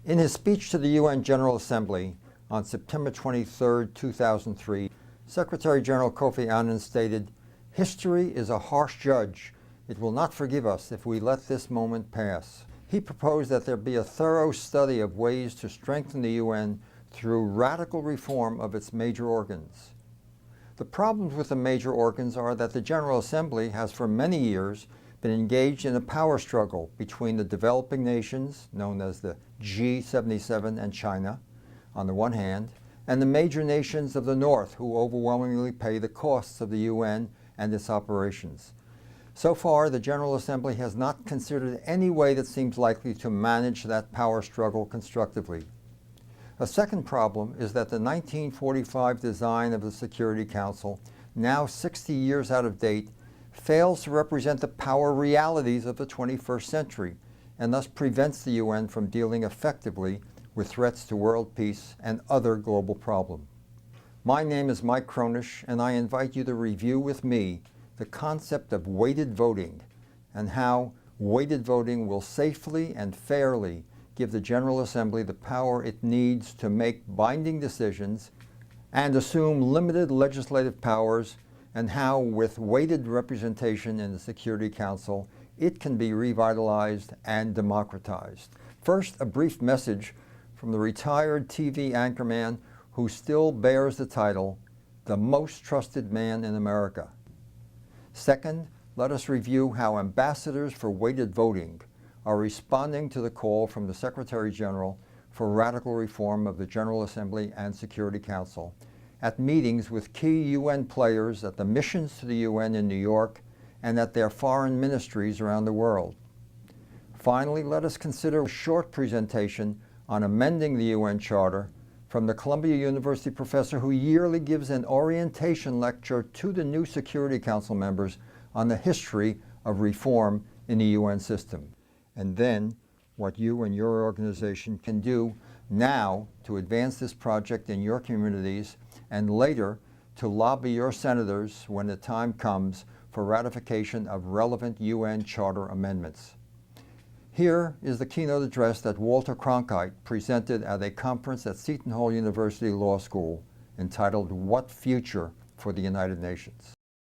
In his speech to the UN General Assembly on September 23, 2003, Secretary General Kofi Annan stated, "History is a harsh judge. It will not forgive us if we let this moment pass." He proposed that there be a thorough study of ways to strengthen the UN through radical reform of its major organs. The problems with the major organs are that the General Assembly has for many years been engaged in a power struggle between the developing nations, known as the G77 and China, on the one hand, and the major nations of the North, who overwhelmingly pay the costs of the UN and its operations. So far, the General Assembly has not considered any way that seems likely to manage that power struggle constructively. A second problem is that the 1945 design of the Security Council, now 60 years out of date, fails to represent the power realities of the 21st century and thus prevents the UN from dealing effectively with threats to world peace and other global problems. My name is Mike Kronisch, and I invite you to review with me the concept of weighted voting and how weighted voting will safely and fairly give the General Assembly the power it needs to make binding decisions and assume limited legislative powers, and how, with weighted representation in the Security Council, it can be revitalized and democratized. First, a brief message from the retired TV anchorman who still bears the title, the most trusted man in America. Second, let us review how ambassadors for weighted voting are responding to the call from the Secretary General for radical reform of the General Assembly and Security Council at meetings with key UN players at the missions to the UN in New York and at their foreign ministries around the world. Finally, let us consider a short presentation on amending the UN Charter from the Columbia University professor who yearly gives an orientation lecture to the new Security Council members on the history of reform in the UN system. And then, what you and your organization can do now to advance this project in your communities, and later to lobby your senators when the time comes for ratification of relevant UN Charter amendments. Here is the keynote address that Walter Cronkite presented at a conference at Seton Hall University Law School entitled, "What Future for the United Nations?"